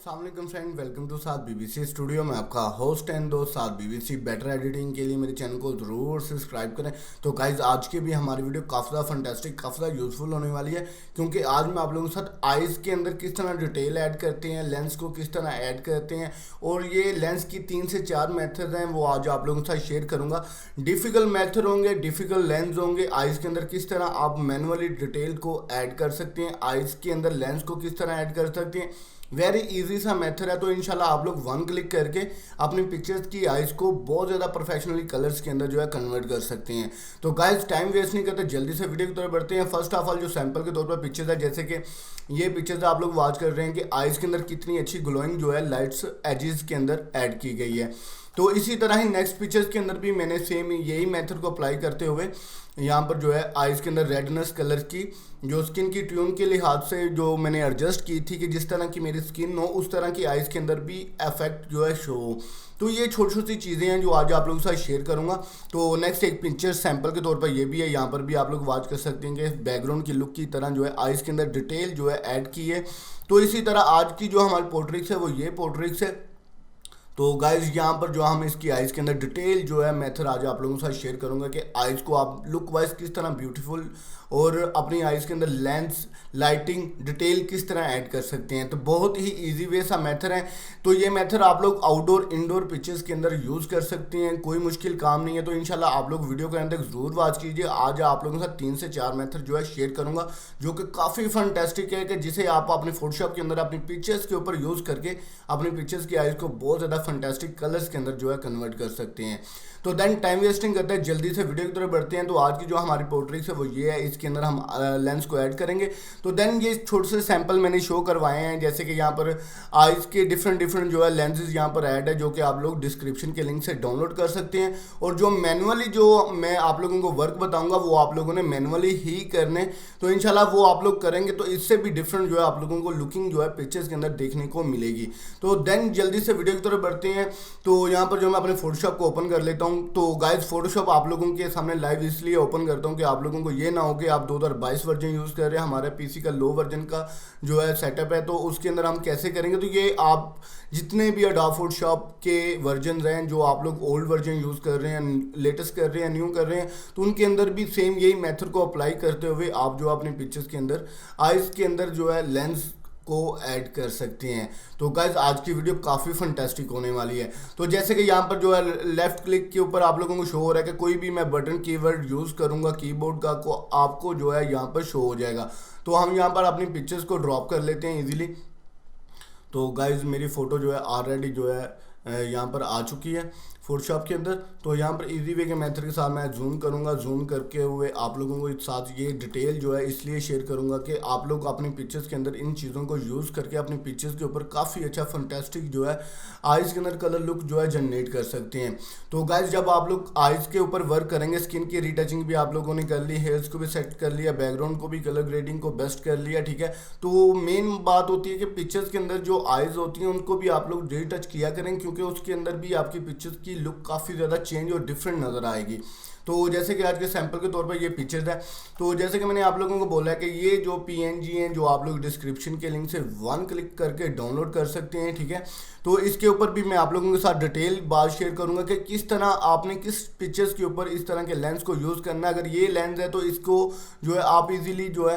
अस्सलाम वालेकुम friend, welcome to साथ बीबीसी स्टूडियो में आपका होस्ट एंड दोस्त साथ बीबीसी। बेटर एडिटिंग के लिए मेरे चैनल को ज़रूर सब्सक्राइब करें। तो गाइज आज की भी हमारी वीडियो काफ़ी ज़्यादा फंटेस्टिक, काफ़ी ज़्यादा यूजफुल होने वाली है, क्योंकि आज मैं आप लोगों के साथ आइज़ के अंदर किस तरह डिटेल ऐड करते हैं, लेंस को किस तरह ऐड करते हैं, और ये लेंस की 3 से 4 मेथड हैं वो आज आप लोगों के साथ शेयर करूँगा। डिफ़िकल्ट मेथड होंगे, डिफ़िकल्ट लेंस होंगे। आइज़ के अंदर किस तरह आप मैनुअली डिटेल को ऐड कर सकते हैं, आइज़ के अंदर लेंस को किस तरह ऐड कर सकते हैं। वेरी इजी सा मेथड है। तो इंशाल्लाह आप लोग वन क्लिक करके अपनी पिक्चर्स की आइज़ को बहुत ज़्यादा प्रोफेशनली कलर्स के अंदर जो है कन्वर्ट कर सकते हैं। तो गाइस टाइम वेस्ट नहीं करते, जल्दी से वीडियो की तरफ बढ़ते हैं। फर्स्ट ऑफ ऑल जो सैंपल के तौर पर पिक्चर्स है, जैसे कि ये पिक्चर्स आप लोग वॉच कर रहे हैं कि आइज़ के अंदर कितनी अच्छी ग्लोइंग जो है लाइट्स एजेस के अंदर ऐड की गई है। तो इसी तरह ही नेक्स्ट पिक्चर्स के अंदर भी मैंने सेम यही मेथड को अप्लाई करते हुए यहाँ पर जो है आइज़ के अंदर रेडनेस कलर की जो स्किन की ट्यून के लिहाज से जो मैंने एडजस्ट की थी कि जिस तरह की मेरी स्किन हो उस तरह की आइज़ के अंदर भी इफेक्ट जो है शो हो। तो ये छोटी छोटी चीज़ें हैं जो आज आप लोगों के साथ शेयर करूंगा। तो नेक्स्ट एक पिक्चर सैंपल के तौर पर ये भी है, यहाँ पर भी आप लोग वॉच कर सकते हैं कि बैकग्राउंड की लुक की तरह जो है आइज़ के अंदर डिटेल जो है ऐड की है। तो इसी तरह आज की जो हमारी पोर्ट्रेट्स है वो ये पोर्ट्रेट्स है। तो गाइज यहाँ पर जो हम इसकी आइज़ के अंदर डिटेल जो है मेथड आज आप लोगों के साथ शेयर करूंगा कि आइज़ को आप लुक वाइज किस तरह ब्यूटीफुल और अपनी आइज़ के अंदर लेंस लाइटिंग डिटेल किस तरह ऐड कर सकते हैं। तो बहुत ही इजी वे सा मेथड है। तो ये मेथड आप लोग आउटडोर इंडोर पिक्चर्स के अंदर यूज़ कर सकते हैं, कोई मुश्किल काम नहीं है। तो इंशाल्लाह आप लोग वीडियो के अंत तक ज़रूर वॉच कीजिए। आज आप लोगों के साथ 3 से 4 मेथड जो है शेयर करूँगा जो कि काफ़ी फंटेस्टिक है, कि जिसे आप अपने फोटोशॉप के अंदर अपनी पिक्चर्स के ऊपर यूज़ करके अपनी पिक्चर्स की आइज़ को बहुत ज़्यादा फंटेस्टिक कलर्स के अंदर जो है कन्वर्ट कर सकते हैं। तो देन टाइम वेस्टिंग करते हैं, जल्दी से वीडियो की तरफ बढ़ते हैं। तो आज की जो हमारी पोर्ट्रेट्स है वो ये है, इसके अंदर हम लेंस को ऐड करेंगे। तो देन ये छोटे से सैंपल मैंने शो करवाए हैं, जैसे कि यहाँ पर आइज़ के डिफरेंट जो है लेंसेज यहाँ पर ऐड है, जो कि आप लोग डिस्क्रिप्शन के लिंक से डाउनलोड कर सकते हैं। और जो मैनुअली जो मैं आप लोगों को वर्क बताऊँगा वो आप लोगों ने मैनुअली ही करने, तो इंशाल्लाह वो आप लोग करेंगे तो इससे भी डिफरेंट जो है आप लोगों को लुकिंग जो है पिक्चर्स के अंदर देखने को मिलेगी। तो देन जल्दी से वीडियो की तरफ बढ़ते हैं। तो यहाँ पर जो मैं अपने फोटोशॉप को ओपन कर लेता हूँ। तो गाइज फोटोशॉप आप लोगों के सामने लाइव इसलिए ओपन करता हूँ कि आप लोगों को ये ना हो कि आप 2022 वर्जन यूज़ कर रहे हैं, हमारे पीसी का लो वर्जन का जो है सेटअप है, तो उसके अंदर हम कैसे करेंगे। तो ये आप जितने भी अडोब फोटोशॉप के वर्जन हैं जो आप लोग ओल्ड वर्जन यूज़ कर रहे हैं, लेटेस्ट कर रहे हैं, न्यू कर रहे हैं, तो उनके अंदर भी सेम यही मेथड को अप्लाई करते हुए आप जो अपने पिक्चर्स के अंदर आइज़ के अंदर जो है लेंस को ऐड कर सकते हैं। तो गाइज आज की वीडियो काफ़ी फंटेस्टिक होने वाली है। तो जैसे कि यहाँ पर जो है लेफ्ट क्लिक के ऊपर आप लोगों को शो हो रहा है कि कोई भी मैं बटन कीवर्ड यूज़ करूँगा कीबोर्ड का को आपको जो है यहाँ पर शो हो जाएगा। तो हम यहाँ पर अपनी पिक्चर्स को ड्रॉप कर लेते हैं इजीली। तो गाइज मेरी फ़ोटो जो है ऑलरेडी जो है यहाँ पर आ चुकी है फोटोशॉप के अंदर। तो यहाँ पर इजी वे के मेथड के साथ मैं जूम करूँगा, जूम करके हुए आप लोगों को साथ ये डिटेल जो है इसलिए शेयर करूँगा कि आप लोग अपनी पिक्चर्स के अंदर इन चीज़ों को यूज़ करके अपनी पिक्चर्स के ऊपर काफ़ी अच्छा फंटेस्टिक जो है आइज़ के अंदर कलर लुक जो है जनरेट कर सकते हैं। तो गाइज जब आप लोग आइज़ के ऊपर वर्क करेंगे, स्किन की रीटचिंग भी आप लोगों ने कर ली, हेयर्स को भी सेट कर लिया, बैकग्राउंड को भी कलर ग्रेडिंग को बेस्ट कर लिया, ठीक है। तो मेन बात होती है कि पिक्चर्स के अंदर जो आइज़ होती हैं उनको भी आप लोग रीटच किया करें, क्योंकि उसके अंदर भी आपकी पिक्चर्स की लुक काफ़ी ज़्यादा चेंज और डिफरेंट नज़र आएगी। तो जैसे कि आज के सैंपल के तौर पर ये पिक्चर्स है। तो जैसे कि मैंने आप लोगों को बोला है कि ये जो पीएनजी हैं जो आप लोग डिस्क्रिप्शन के लिंक से वन क्लिक करके डाउनलोड कर सकते हैं, ठीक है। तो इसके ऊपर भी मैं आप लोगों के साथ डिटेल बात शेयर करूंगा कि किस तरह आपने किस पिक्चर्स के ऊपर इस तरह के लेंस को यूज़ करना है। अगर ये लेंस है तो इसको जो है आप इजीली जो है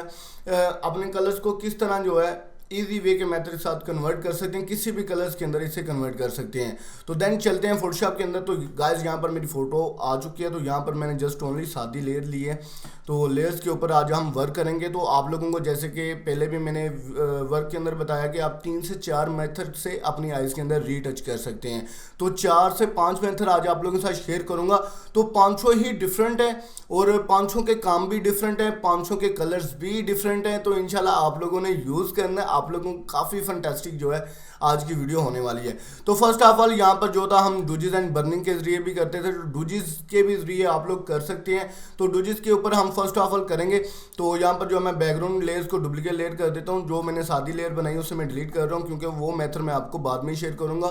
अपने कलर्स को किस तरह जो है इजी वे के मेथड के साथ कन्वर्ट कर सकते हैं, किसी भी कलर्स के अंदर इसे कन्वर्ट कर सकते हैं। तो देन चलते हैं फोटोशॉप के अंदर। तो गाइस यहाँ पर मेरी फ़ोटो आ चुकी है। तो यहाँ पर मैंने जस्ट ओनली सादी लेयर ली है। तो लेयर्स के ऊपर आज हम वर्क करेंगे। तो आप लोगों को जैसे कि पहले भी मैंने वर्क के अंदर बताया कि आप 3 से 4 मेथड से अपनी आइज़ के अंदर रीटच कर सकते हैं। तो 4 से 5 मेथड आज आप लोगों के साथ शेयर करूँगा। तो 500 ही डिफरेंट है और 500 के काम भी डिफरेंट है, 500 के कलर्स भी डिफरेंट हैं। तो इंशाल्लाह आप लोगों ने यूज़ करना है, आप लोगों को काफ़ी फंटेस्टिक जो है आज की वीडियो होने वाली है। तो फर्स्ट ऑफ ऑल यहाँ पर जो था हम डूजिज एंड बर्निंग के जरिए भी करते थे, तो डूजिज के भी जरिए आप लोग कर सकते हैं। तो डूजिज के ऊपर हम फर्स्ट ऑफ ऑल करेंगे। तो यहाँ पर जो मैं बैकग्राउंड लेयर्स को डुप्लीकेट लेयर कर देता हूँ, जो मैंने सादी लेयर बनाई उसे मैं डिलीट कर रहा हूँ, क्योंकि वो मेथड मैं आपको बाद में शेयर करूँगा।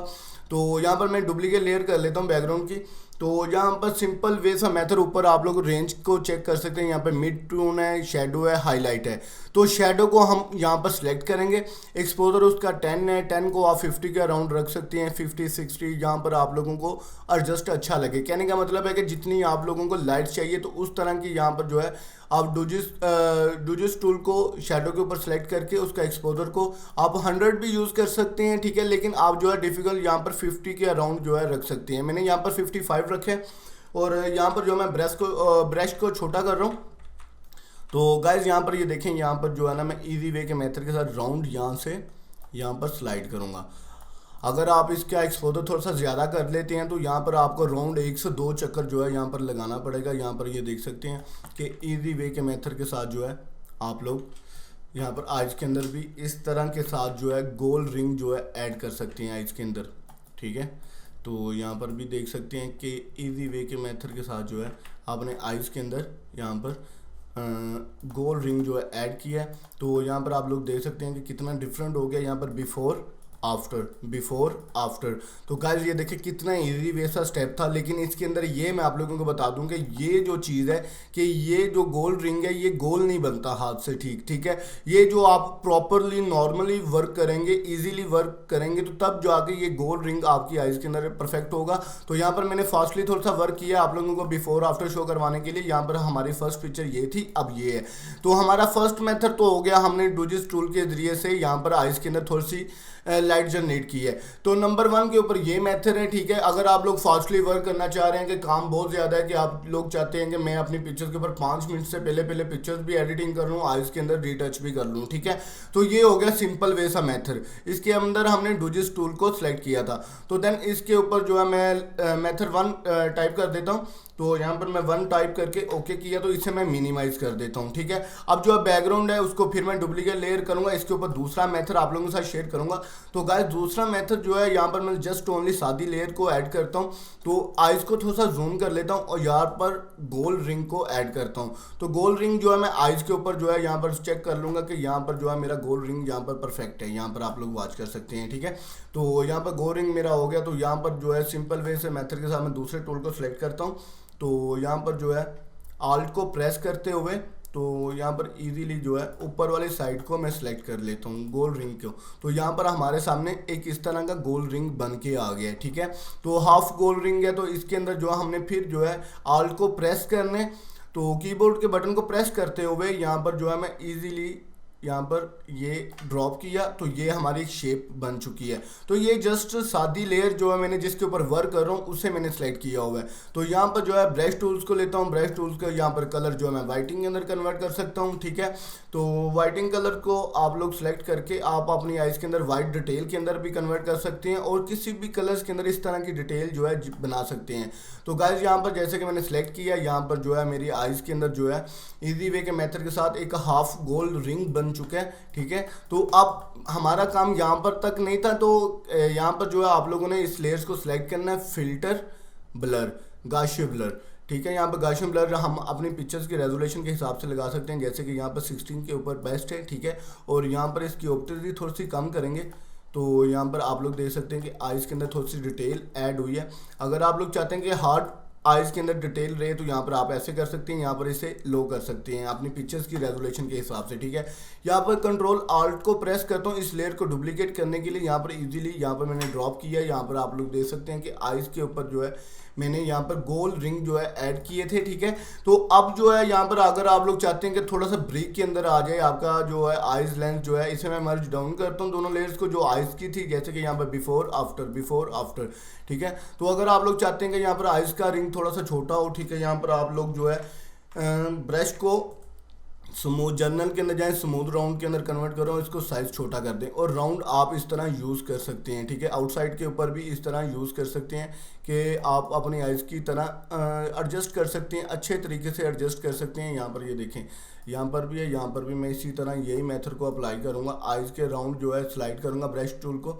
तो यहाँ पर मैं डुप्लीकेट लेयर कर लेता हूँ बैकग्राउंड की। तो यहाँ पर सिंपल वे सा मेथड, ऊपर आप लोग रेंज को चेक कर सकते हैं। यहाँ पे मिड टोन है, शेडो है, हाईलाइट है। तो शेडो को हम यहाँ पर सिलेक्ट करेंगे। एक्सपोजर उसका 10 है, 10 को आप 50 के अराउंड रख सकते हैं, 50 60 यहाँ पर आप लोगों को एडजस्ट अच्छा लगे। कहने का मतलब है कि जितनी आप लोगों को लाइट चाहिए तो उस तरह की यहाँ पर जो है आप डूजिस टूल को शेडो के ऊपर सेलेक्ट करके उसका एक्सपोजर को आप 100 भी यूज़ कर सकते हैं, ठीक है। लेकिन आप जो है डिफिकल्ट यहाँ पर 50 के अराउंड जो है रख सकते हैं। मैंने यहाँ पर 55 रखे हैं और यहाँ पर जो मैं ब्रश को छोटा कर रहा हूँ। तो गाइज यहाँ पर ये देखें, यहाँ पर जो है ना मैं इजी वे के मेथड के साथ राउंड यहाँ से यहाँ पर स्लाइड करूँगा। अगर आप इसका एक्सपोजर थोड़ा सा ज़्यादा कर लेते हैं तो यहाँ पर आपको राउंड 1 से 2 चक्कर जो है यहाँ पर लगाना पड़ेगा। यहाँ पर ये देख सकते हैं कि इजी वे के मेथड के साथ जो है आप लोग यहाँ पर आइज के अंदर भी इस तरह के साथ जो है गोल रिंग जो है ऐड कर सकते हैं आइज के अंदर, ठीक है। तो यहाँ पर भी देख सकते हैं कि इजी वे के मेथड के साथ जो है आपने आइज के अंदर यहाँ पर गोल रिंग जो है ऐड किया है। तो यहाँ पर आप लोग देख सकते हैं कि कितना डिफरेंट हो गया यहाँ पर बिफोर आफ्टर। तो गाइस ये देखिए कितना इजी वे सा स्टेप था। लेकिन इसके अंदर ये मैं आप लोगों को बता दूं कि ये जो चीज़ है कि ये जो गोल रिंग है ये गोल नहीं बनता हाथ से, ठीक है। ये जो आप प्रॉपरली नॉर्मली वर्क करेंगे, इजीली वर्क करेंगे तो तब जो आके ये गोल रिंग आपकी आइज के अंदर परफेक्ट होगा। तो यहाँ पर मैंने फास्टली थोड़ा सा वर्क किया आप लोगों को बिफोर आफ्टर शो करवाने के लिए। यहाँ पर हमारी फर्स्ट पिक्चर ये थी, अब ये है। तो हमारा फर्स्ट मेथड तो हो गया, हमने डूजिस टूल के जरिए से यहाँ पर आइज के अंदर थोड़ी सी लाइट जनरेट की है। तो नंबर 1 के ऊपर ये मेथड है, ठीक है। अगर आप लोग फास्टली वर्क करना चाह रहे हैं कि काम बहुत ज़्यादा है कि आप लोग चाहते हैं कि मैं अपनी पिक्चर्स के ऊपर 5 मिनट से पहले पिक्चर्स भी एडिटिंग कर लूँ, आइज के अंदर रीटच भी कर लूँ, ठीक है। तो ये हो गया सिंपल वे सा मेथड। इसके अंदर हमने डूजिस टूल को सिलेक्ट किया था। तो देन इसके ऊपर जो है मैं मेथड 1 टाइप कर देता हूँ। तो यहाँ पर मैं 1 टाइप करके ओके किया, तो इसे मैं मिनिमाइज कर देता हूँ, ठीक है। अब जो बैकग्राउंड है उसको फिर मैं डुप्लीकेट लेयर करूँगा, इसके ऊपर दूसरा मेथड आप लोगों के साथ शेयर करूँगा। तो गाइस दूसरा मेथड जो है यहाँ पर मैं जस्ट ओनली सादी लेयर को ऐड करता हूँ। तो आइज को थोड़ा सा जूम कर लेता हूँ और यहाँ पर गोल रिंग को ऐड करता हूँ। तो गोल रिंग जो है मैं आइज के ऊपर जो है यहाँ पर चेक कर लूँगा कि यहाँ पर जो है मेरा गोल रिंग यहाँ पर परफेक्ट है। यहाँ पर आप लोग वॉच कर सकते हैं, ठीक है। तो यहाँ पर गोल रिंग मेरा हो गया। तो यहाँ पर जो है सिंपल वे से मेथड के साथ मैं दूसरे टूल को सिलेक्ट करता हूँ। तो यहाँ पर जो है आल्ट को प्रेस करते हुए तो यहाँ पर इजीली जो है ऊपर वाली साइड को मैं सिलेक्ट कर लेता हूँ गोल रिंग को। तो यहाँ पर हमारे सामने एक इस तरह का गोल रिंग बन के आ गया है, ठीक है। तो हाफ गोल रिंग है। तो इसके अंदर जो हमने फिर जो है आल्ट को प्रेस करने, तो कीबोर्ड के बटन को प्रेस करते हुए यहाँ पर जो है मैं इजीली यहाँ पर ये ड्रॉप किया। तो ये हमारी शेप बन चुकी है। तो ये जस्ट सादी लेयर जो है मैंने जिसके ऊपर वर्क कर रहा हूँ उसे मैंने सेलेक्ट किया हुआ है। तो यहाँ पर जो है ब्रश टूल्स को लेता हूँ। ब्रश टूल्स का यहाँ पर कलर जो है मैं वाइटिंग के अंदर कन्वर्ट कर सकता हूँ, ठीक है। तो वाइटिंग कलर को आप लोग सेलेक्ट करके आप अपनी आइज के अंदर वाइट डिटेल के अंदर भी कन्वर्ट कर सकते हैं और किसी भी कलर्स के अंदर इस तरह की डिटेल जो है बना सकते हैं। तो गाइज यहाँ पर जैसे कि मैंने सेलेक्ट किया, यहाँ पर जो है मेरी आइज के अंदर जो है इजी वे के मेथड के साथ एक हाफ गोल रिंग बन चुका है, ठीक है। तो अब हमारा काम यहाँ पर तक नहीं था। तो यहाँ पर जो है आप लोगों ने इस लेयर्स को सिलेक्ट करना है, फिल्टर ब्लर, गाशियन ब्लर, ठीक है। यहाँ पर गाशियन ब्लर हम अपनी पिक्चर्स की रेजोल्यूशन के हिसाब से लगा सकते हैं, जैसे कि यहाँ पर 16 के ऊपर बेस्ट है, ठीक है। और यहाँ पर इसकी ऑप्टिसिटी थोड़ी सी कम करेंगे। तो यहाँ पर आप लोग देख सकते हैं कि आइज के अंदर थोड़ी सी डिटेल ऐड हुई है। अगर आप लोग चाहते हैं कि हार्ड आइज के अंदर डिटेल रहे तो यहाँ पर आप ऐसे कर सकते हैं, यहाँ पर इसे लो कर सकते हैं अपनी पिक्चर्स की रेजोल्यूशन के हिसाब से, ठीक है। यहाँ पर कंट्रोल आल्ट को प्रेस करता हूँ इस लेयर को डुप्लीकेट करने के लिए। यहाँ पर इजीली यहाँ पर मैंने ड्रॉप किया। यहाँ पर आप लोग देख सकते हैं कि आइज के ऊपर जो है मैंने यहाँ पर गोल रिंग जो है ऐड किए थे, ठीक है। तो अब जो है यहाँ पर अगर आप लोग चाहते हैं कि थोड़ा सा ब्रेक के अंदर आ जाए आपका जो है आइज लेंथ जो है, इसे मैं मर्ज डाउन करता हूँ दोनों लेयर्स को जो आइज की थी, जैसे कि यहाँ पर बिफोर आफ्टर, ठीक है। तो अगर आप लोग चाहते हैं कि यहाँ पर आइज का रिंग थोड़ा सा छोटा हो, ठीक है, यहाँ पर आप लोग जो है ब्रश को स्मूथ जर्नल के अंदर जाएं, स्मूथ राउंड के अंदर कन्वर्ट करो, इसको साइज छोटा कर दें। और राउंड आप इस तरह यूज़ कर सकते हैं, ठीक है। आउटसाइड के ऊपर भी इस तरह यूज़ कर सकते हैं कि आप अपनी आइज़ की तरह एडजस्ट कर सकते हैं, अच्छे तरीके से एडजस्ट कर सकते हैं। यहाँ पर ये देखें, यहाँ पर भी है, यहाँ पर भी मैं इसी तरह यही मेथड को अप्लाई करूँगा। आइज़ के राउंड जो है स्लाइड करूँगा ब्रश टूल को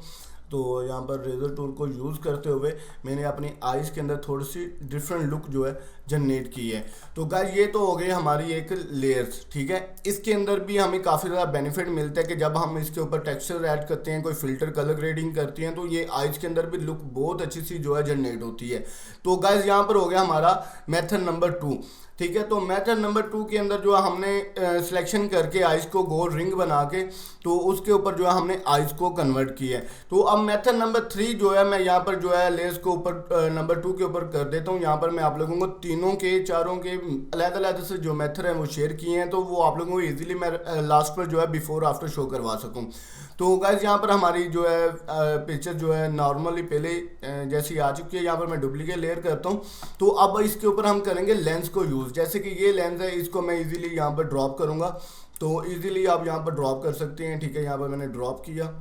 तो यहाँ पर रेजर टूल को यूज़ करते हुए मैंने अपनी आइज़ के अंदर थोड़ी सी डिफरेंट लुक जो है जनरेट की है। तो गाइस ये तो हो गई हमारी एक लेयर्स, ठीक है। इसके अंदर भी हमें काफ़ी ज़्यादा बेनिफिट मिलता है कि जब हम इसके ऊपर टेक्सचर ऐड करते हैं, कोई फिल्टर कलर ग्रेडिंग करती हैं, तो ये आइज़ के अंदर भी लुक बहुत अच्छी सी जो है जनरेट होती है। तो गाइस यहाँ पर हो गया हमारा मेथड नंबर 2, ठीक है। तो मेथड नंबर 2 के अंदर जो है हमने सिलेक्शन करके आइस को गोल रिंग बना के तो उसके ऊपर जो है हमने आइस को कन्वर्ट किया है। तो अब मेथड नंबर 3 जो है मैं यहाँ पर जो है लेयर्स को ऊपर नंबर 2 के ऊपर कर देता हूँ। यहाँ पर मैं आप लोगों को तीनों के चारों के अलग अलग से जो मेथड हैं वो शेयर किए हैं, तो वो आप लोगों को ईजिली मैं लास्ट पर जो है बिफोर आफ्टर शो करवा सकूँ। तो गाइज यहाँ पर हमारी जो है पिक्चर जो है नॉर्मली पहले जैसी आ चुकी है। यहाँ पर मैं डुप्लीकेट लेयर करता हूँ। तो अब इसके ऊपर हम करेंगे लेंस को यूज़। जैसे कि ये लेंस है, इसको मैं इजीली यहाँ पर ड्रॉप करूँगा, तो इजीली आप यहाँ पर ड्रॉप कर सकते हैं, ठीक है। यहाँ पर मैंने ड्रॉप किया,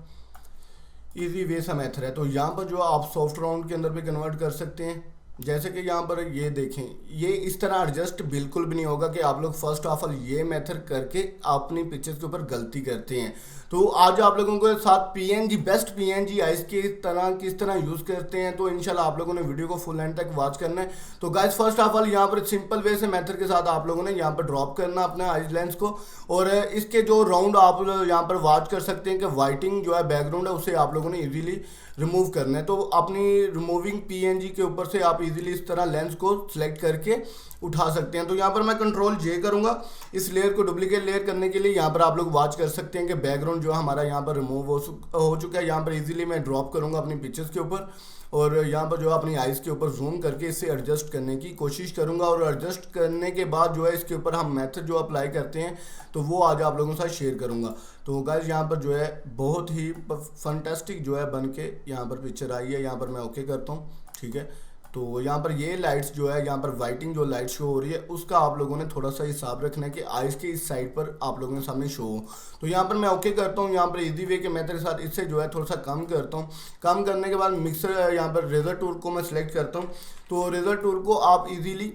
इजी वे सा मेथड है। तो यहाँ पर जो आप सॉफ्ट राउंड के अंदर भी कन्वर्ट कर सकते हैं। जैसे कि यहाँ पर ये देखें, ये इस तरह एडजस्ट बिल्कुल भी नहीं होगा कि आप लोग फर्स्ट ऑफ ऑल ये मेथड करके अपनी पिक्चर्स के ऊपर गलती करते हैं। तो आज आप लोगों के साथ पीएनजी बेस्ट पीएनजी आइस की तरह किस तरह यूज़ करते हैं, तो इंशाल्लाह आप लोगों ने वीडियो को फुल एंड तक वॉच करना है। तो गाइस फर्स्ट ऑफ ऑल यहाँ पर सिंपल वे से मेथड के साथ आप लोगों ने यहाँ पर ड्रॉप करना अपने आइस लेंस को, और इसके जो राउंड आप यहाँ पर वॉच कर सकते हैं कि वाइटिंग जो है बैकग्राउंड है उसे आप लोगों ने इजीली रिमूव करना है। तो अपनी रिमूविंग पीएनजी के ऊपर से आप इजीली इस तरह लेंस को सिलेक्ट करके उठा सकते हैं। तो यहाँ पर मैं कंट्रोल जे करूँगा इस लेयर को डुप्लीकेट लेयर करने के लिए। यहाँ पर आप लोग वॉच कर सकते हैं कि बैकग्राउंड जो है हमारा यहाँ पर रिमूव हो चुका है। यहाँ पर इजीली मैं ड्रॉप करूँगा अपनी पिक्चर्स के ऊपर, और यहाँ पर जो है अपनी आइज़ के ऊपर जूम करके इसे एडजस्ट करने की कोशिश करूँगा। और एडजस्ट करने के बाद जो है इसके ऊपर हम मेथड जो अप्लाई करते हैं तो वो आज आप लोगों के साथ शेयर करूँगा। तो गाइस यहाँ पर जो है बहुत ही फंटास्टिक जो है बन के यहाँ पर पिक्चर आई है। यहाँ पर मैं ओके करता हूँ, ठीक है। तो यहाँ पर ये लाइट्स जो है, यहाँ पर वाइटिंग जो लाइट शो हो रही है उसका आप लोगों ने थोड़ा सा हिसाब रखना है कि आइज के इस साइड पर आप लोगों के सामने शो हो। तो यहाँ पर मैं ओके करता हूँ। यहाँ पर इजी वे के मेथड के साथ इससे जो है थोड़ा सा कम करता हूँ। कम करने के बाद मिक्सर यहाँ पर रेजर टूल को मैं सिलेक्ट करता हूँ। तो रेजर टूल को आप इजीली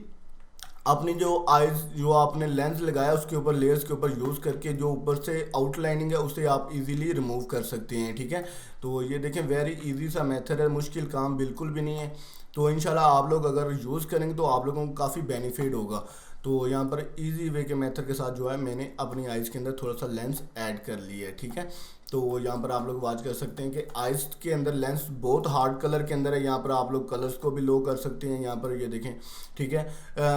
अपनी जो आइज जो आपने लेंस लगाया उसके ऊपर लेयर्स के ऊपर यूज़ करके जो ऊपर से आउटलाइनिंग है उसे आप इजीली रिमूव कर सकते हैं, ठीक है। तो ये देखें वेरी इजी सा मेथड है, मुश्किल काम बिल्कुल भी नहीं है। तो इंशाल्लाह आप लोग अगर यूज़ करेंगे तो आप लोगों को काफ़ी बेनिफिट होगा। तो यहाँ पर इजी वे के मेथड के साथ जो है मैंने अपनी आइज़ के अंदर थोड़ा सा लेंस ऐड कर लिया है, ठीक है। तो यहाँ पर आप लोग वॉच कर सकते हैं कि आइज़ के अंदर लेंस बहुत हार्ड कलर के अंदर है। यहाँ पर आप लोग कलर्स को भी लो कर सकते हैं, यहाँ पर ये देखें, ठीक है।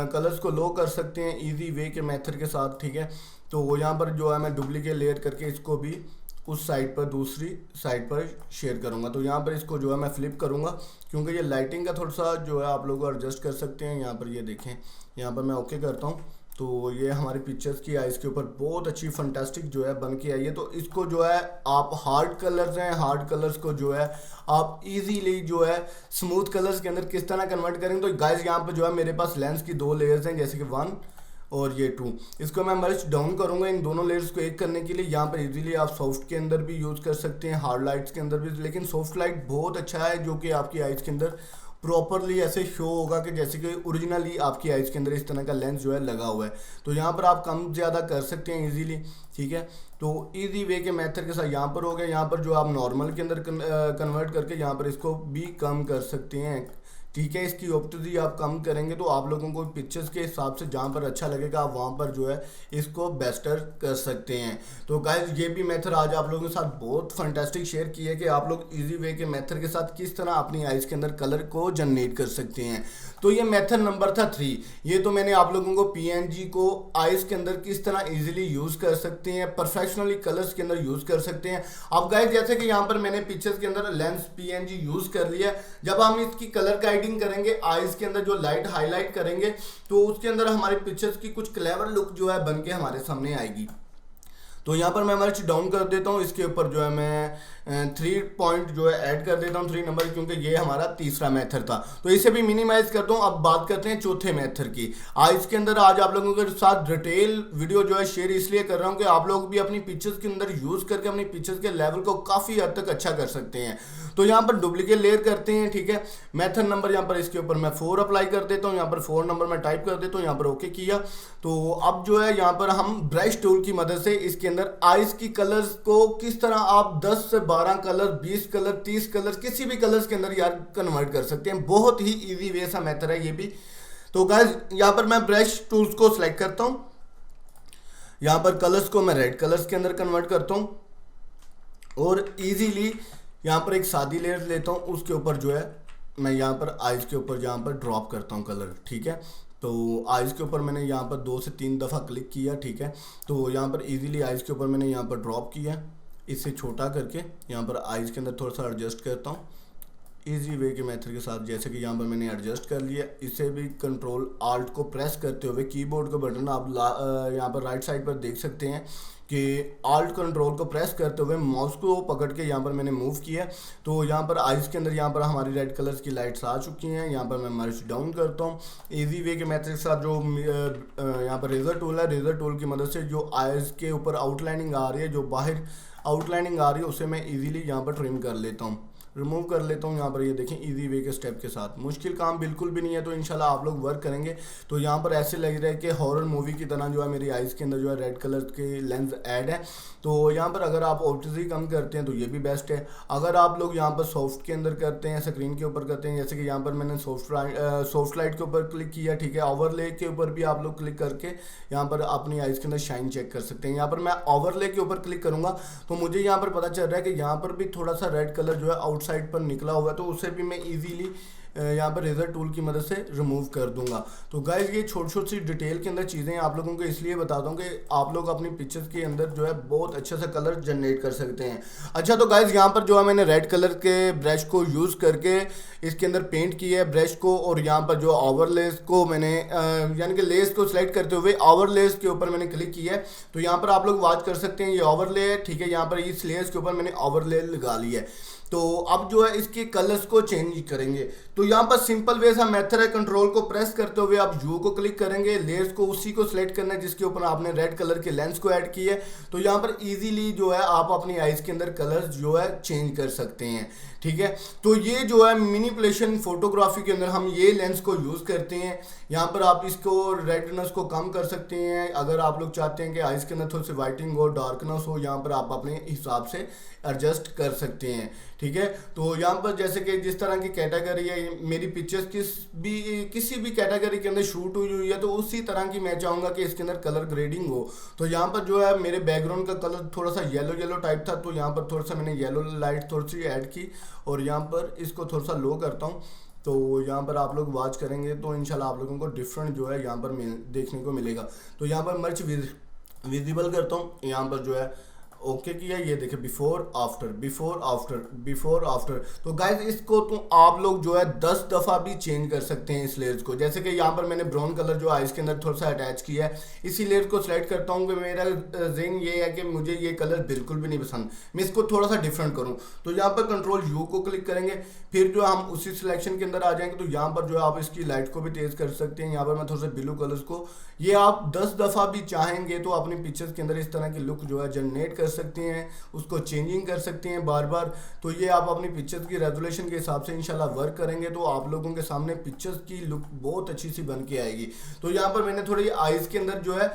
कलर्स को लो कर सकते हैं इजी वे के मेथड के साथ, ठीक है। तो यहाँ पर जो है मैं डुप्लीकेट लेयर करके इसको भी उस साइड पर दूसरी साइड पर शेयर करूँगा। तो यहाँ पर इसको जो है मैं फ्लिप करूँगा क्योंकि ये लाइटिंग का थोड़ा सा जो है आप लोग एडजस्ट कर सकते हैं। यहाँ पर ये देखें, यहाँ पर मैं ओके करता हूँ। तो ये हमारी पिक्चर्स की आइज़ के ऊपर बहुत अच्छी फंटास्टिक जो है बन के आई है। तो इसको जो है आप हार्ड कलर्स हैं, हार्ड कलर्स को जो है आप इजीली जो है स्मूथ कलर्स के अंदर किस तरह कन्वर्ट करेंगे। तो गाइस यहाँ पर जो है मेरे पास लेंस की 2 लेयर्स हैं, जैसे कि 1 और ये 2। इसको मैं मर्ज डाउन करूंगा इन दोनों लेयर्स को एक करने के लिए। यहाँ पर इजीली आप सॉफ्ट के अंदर भी यूज़ कर सकते हैं, हार्ड लाइट्स के अंदर भी, लेकिन सॉफ्ट लाइट बहुत अच्छा है जो कि आपकी आइज़ के अंदर प्रॉपरली ऐसे शो होगा कि जैसे कि ओरिजिनली आपकी आइज़ के अंदर इस तरह का लेंस जो है लगा हुआ है। तो यहाँ पर आप कम ज़्यादा कर सकते हैं इजीली, ठीक है। तो इजी वे के मेथड के साथ यहाँ पर हो गया। यहाँ पर जो आप नॉर्मल के अंदर कन्वर्ट करके यहाँ पर इसको भी कम कर सकते हैं, ठीक है। इसकी ऑप्टिजी आप कम करेंगे तो आप लोगों को पिक्चर्स के हिसाब से जहाँ पर अच्छा लगेगा आप वहाँ पर जो है इसको बेस्टर कर सकते हैं। तो गाइस ये भी मेथड आज आप लोगों के साथ बहुत फंटास्टिक शेयर की है कि आप लोग इजी वे के मेथड के साथ किस तरह अपनी आइज़ के अंदर कलर को जनरेट कर सकते हैं। तो ये मेथड नंबर था 3। ये तो मैंने आप लोगों को पीएनजी को आइज़ के अंदर किस तरह इजीली यूज़ कर सकते हैं, प्रोफेशनली कलर्स के अंदर यूज़ कर सकते हैं। अब गाइस जैसे कि यहाँ पर मैंने पिक्चर्स के अंदर लेंस पीएनजी यूज़ कर लिया। जब हम इसकी कलर गाइडिंग करेंगे आइज़ के अंदर जो लाइट हाईलाइट करेंगे तो उसके अंदर हमारे पिक्चर्स की कुछ क्लेवर लुक जो है बन के हमारे सामने आएगी। तो यहाँ पर मैं मर्च डाउन कर देता हूँ, इसके ऊपर जो है मैं 3 पॉइंट जो है ऐड कर देता हूँ, 3 नंबर, क्योंकि ये हमारा तीसरा मेथड था। तो इसे भी मिनिमाइज करता हूँ। अब बात करते हैं चौथे मेथड की। आज इसके अंदर आज आप लोगों के साथ डिटेल वीडियो जो है शेयर इसलिए कर रहा हूँ कि आप लोग भी अपनी पिक्चर्स के अंदर यूज़ करके अपनी पिक्चर्स के लेवल को काफ़ी हद तक अच्छा कर सकते हैं। तो यहाँ पर डुप्लीकेट लेयर करते हैं, ठीक है। मेथड नंबर यहाँ पर इसके ऊपर मैं 4 अप्लाई कर देता हूँ। यहाँ पर 4 नंबर मैं टाइप कर देता हूँ, यहाँ पर ओके किया। तो अब जो है यहाँ पर हम ब्रश टूल की मदद से इसके अंदर आइज की कलर्स को किस तरह आप 10 से 12 कलर, 20 कलर, 30 कलर, किसी भी कलर्स के अंदर यार कन्वर्ट कर सकते हैं। बहुत ही इजी वे सा मेथड है ये भी। तो गाइस यहाँ पर मैं ब्रश टूल्स को सिलेक्ट करता हूँ, यहाँ पर कलर्स को मैं रेड कलर्स के अंदर कन्वर्ट करता हूँ और इजीली यहाँ पर एक सादी लेयर लेता हूँ, उसके ऊपर जो है मैं यहाँ पर आइज के ऊपर यहाँ पर ड्रॉप करता हूँ कलर। ठीक है, तो आइज के ऊपर मैंने यहाँ पर 2 से 3 दफ़ा क्लिक किया। ठीक है, तो यहाँ पर इजीली आइज के ऊपर मैंने यहाँ पर ड्रॉप किया, इससे छोटा करके यहाँ पर आइज के अंदर थोड़ा सा एडजस्ट करता हूँ इजी वे के मेथड के साथ। जैसे कि यहाँ पर मैंने एडजस्ट कर लिया, इसे भी कंट्रोल आल्ट को प्रेस करते हुए कीबोर्ड का बटन आप यहाँ पर राइट साइड पर देख सकते हैं कि आल्ट कंट्रोल को प्रेस करते हुए माउस को पकड़ के यहाँ पर मैंने मूव किया। तो यहाँ पर आइज के अंदर यहाँ पर हमारी रेड कलर्स की लाइट्स आ चुकी हैं। यहाँ पर मैं मर्ज डाउन करता हूँ इजी वे के मेथड के साथ। जो यहाँ पर रेजर टूल है, रेजर टूल की मदद से जो आइज के ऊपर आउटलाइनिंग आ रही है, जो बाहर आउटलाइनिंग आ रही है, उसे मैं इजीली यहाँ पर ट्रिम कर लेता हूँ, रिमूव कर लेता हूँ। यहाँ पर ये देखें इजी वे के स्टेप के साथ, मुश्किल काम बिल्कुल भी नहीं है। तो इंशाल्लाह आप लोग वर्क करेंगे तो यहाँ पर ऐसे लग रहा है कि हॉरर मूवी की तरह जो है मेरी आइज़ के अंदर जो है रेड कलर के लेंस ऐड है। तो यहाँ पर अगर आप ऑप्टिसी कम करते हैं तो ये भी बेस्ट है। अगर आप लोग यहाँ पर सॉफ्ट के अंदर करते हैं, स्क्रीन के ऊपर करते हैं, जैसे कि यहाँ पर मैंने सॉफ्ट लाइट के ऊपर क्लिक किया। ठीक है, ओवरले के ऊपर भी आप लोग क्लिक करके यहाँ पर अपनी आइज़ के अंदर शाइन चेक कर सकते हैं। यहाँ पर मैं ओवरले के ऊपर क्लिक करूँगा तो मुझे यहाँ पर पता चल रहा है कि यहाँ पर भी थोड़ा सा रेड कलर जो है आउटसाइड पर निकला हुआ है, तो उसे भी मैं इजीली यहाँ पर रेजर टूल की मदद से रिमूव कर दूंगा। तो गाइज ये छोटी छोटी सी डिटेल के अंदर चीज़ें आप लोगों को इसलिए बताता हूँ कि आप लोग अपनी पिक्चर्स के अंदर जो है बहुत अच्छे से कलर जनरेट कर सकते हैं। अच्छा, तो गाइज यहाँ पर जो है मैंने रेड कलर के ब्रश को यूज़ करके इसके अंदर पेंट किया है ब्रश को, और यहाँ पर जो ओवरलेस को मैंने यानी कि लेस को सिलेक्ट करते हुए ओवरलेस के ऊपर मैंने क्लिक किया है। तो यहाँ पर आप लोग वॉच कर सकते हैं ये ओवरले है। ठीक है, यहाँ पर इस लेयर्स के ऊपर मैंने ओवरले लगा लिया है। तो अब जो है इसके कलर्स को चेंज करेंगे। तो यहाँ पर सिंपल वे सा मेथड है, कंट्रोल को प्रेस करते हुए आप यू को क्लिक करेंगे, लेयर्स को उसी को सिलेक्ट करना है जिसके ऊपर आपने रेड कलर के लेंस को ऐड किया है। तो यहाँ पर इजीली जो है आप अपनी आइज के अंदर कलर्स जो है चेंज कर सकते हैं। ठीक है, तो ये जो है मैनिपुलेशन फोटोग्राफी के अंदर हम ये लेंस को यूज़ करते हैं। यहाँ पर आप इसको रेडनेस को कम कर सकते हैं। अगर आप लोग चाहते हैं कि आइज के अंदर थोड़ी सी वाइटिंग हो, डार्कनेस हो, यहाँ पर आप अपने हिसाब से एडजस्ट कर सकते हैं। ठीक है, तो यहाँ पर जैसे कि जिस तरह की कैटेगरी है, मेरी पिक्चर्स किसी भी कैटेगरी के अंदर शूट हुई है, तो उसी तरह की मैं चाहूँगा कि इसके अंदर कलर ग्रेडिंग हो। तो यहाँ पर जो है मेरे बैकग्राउंड का कलर थोड़ा सा येलो येलो टाइप था, तो यहाँ पर थोड़ा सा मैंने येलो लाइट थोड़ी सी ऐड की और यहाँ पर इसको थोड़ा सा लो करता हूँ। तो यहाँ पर आप लोग वॉच करेंगे तो इंशाल्लाह आप लोगों को डिफरेंट जो है यहाँ पर देखने को मिलेगा। तो यहाँ पर मर्च विजिबल करता हूँ, यहाँ पर जो है ओके किया, ये देखे before after before after before after. तो गाइज इसको तो आप लोग जो है 10 दफ़ा भी चेंज कर सकते हैं इस लेयर्स को। जैसे कि यहाँ पर मैंने ब्राउन कलर जो आइज के अंदर थोड़ा सा अटैच किया है, इसी लेयर को सिलेक्ट करता हूँ कि मेरा ज़हन ये है कि मुझे ये कलर बिल्कुल भी नहीं पसंद, मैं इसको थोड़ा सा डिफरेंट करूँ। तो यहाँ पर कंट्रोल यू को क्लिक करेंगे, फिर जो हम उसी सिलेक्शन के अंदर आ जाएंगे। तो यहाँ पर जो है आप इसकी लाइट को भी तेज़ कर सकते हैं। यहाँ पर मैं थोड़ा सा ब्लू कलर्स को, ये आप 10 दफ़ा भी चाहेंगे तो अपनी पिक्चर्स के अंदर इस तरह की लुक जो है जनरेट कर सकते हैं, उसको चेंजिंग कर सकते हैं बार बार। तो ये आप अपनी पिक्चर्स की रेजोल्यूशन के हिसाब से इंशाल्लाह वर्क करेंगे तो आप लोगों के सामने पिक्चर्स की लुक बहुत अच्छी सी बन के आएगी। तो यहाँ पर मैंने थोड़ी आइज़ के अंदर जो है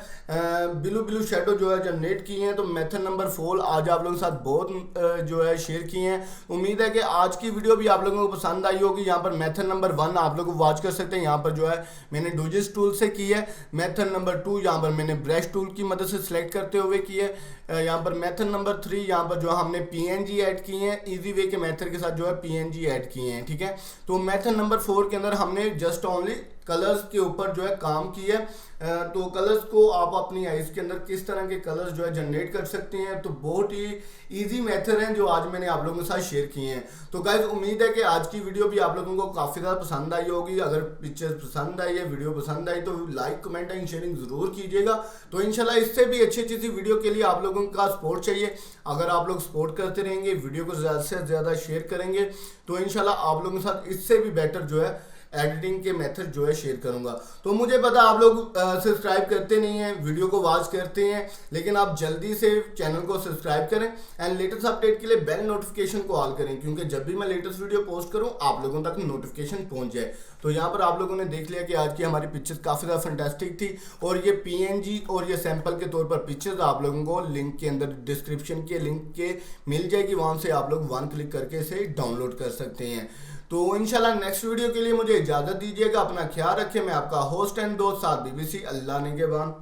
ब्लू शेडो जो है जनरेट की हैं। तो मेथड नंबर 4 आज आप लोगों के साथ बहुत जो है शेयर किए हैं। उम्मीद है कि आज की वीडियो भी आप लोगों को पसंद आई होगी। यहाँ पर मेथड नंबर 1 आप लोग वॉच कर सकते हैं, यहाँ पर जो है मैंने डोजिस टूल से की है। मेथड नंबर 2 यहाँ पर मैंने ब्रश टूल की मदद से सिलेक्ट करते हुए की है। यहाँ पर मेथड नंबर 3 यहाँ पर जो हमने पीएनजी ऐड किए हैं, इजी वे के मेथड के साथ जो है पीएनजी ऐड किए हैं। ठीक है, तो मेथड नंबर 4 के अंदर हमने जस्ट ओनली कलर्स के ऊपर जो है काम किया है। तो कलर्स को आप अपनी आइज के अंदर किस तरह के कलर्स जो है जनरेट कर सकते हैं, तो बहुत ही इजी मेथड हैं जो आज मैंने आप लोगों के साथ शेयर किए हैं। तो गाइज उम्मीद है कि आज की वीडियो भी आप लोगों को काफ़ी ज़्यादा पसंद आई होगी। अगर पिक्चर पसंद आई है, वीडियो पसंद आई तो लाइक कमेंट एंड शेयरिंग ज़रूर कीजिएगा। तो इंशाल्लाह इससे भी अच्छी अच्छी सी वीडियो के लिए आप लोगों का सपोर्ट चाहिए। अगर आप लोग सपोर्ट करते रहेंगे, वीडियो को ज़्यादा से ज़्यादा शेयर करेंगे तो इंशाल्लाह आप लोगों के साथ इससे भी बेटर जो है एडिटिंग के मेथड जो है शेयर करूंगा। तो मुझे पता आप लोग सब्सक्राइब करते नहीं हैं, वीडियो को वॉच करते हैं, लेकिन आप जल्दी से चैनल को सब्सक्राइब करें एंड लेटेस्ट अपडेट के लिए बेल नोटिफिकेशन को ऑल करें, क्योंकि जब भी मैं लेटेस्ट वीडियो पोस्ट करूं आप लोगों तक नोटिफिकेशन पहुंच जाए। तो यहाँ पर आप लोगों ने देख लिया कि आज की हमारी पिक्चर्स काफ़ी ज़्यादा फैंटास्टिक थी, और ये PNG और ये सैंपल के तौर पर पिक्चर्स आप लोगों को लिंक के अंदर डिस्क्रिप्शन के लिंक के मिल जाएगी, वहाँ से आप लोग वन क्लिक करके इसे डाउनलोड कर सकते हैं। तो इंशाल्लाह नेक्स्ट वीडियो के लिए मुझे इजाज़त दीजिएगा, अपना ख्याल रखें। मैं आपका होस्ट एंड दोस्त साद BBC, अल्लाह निगहबान।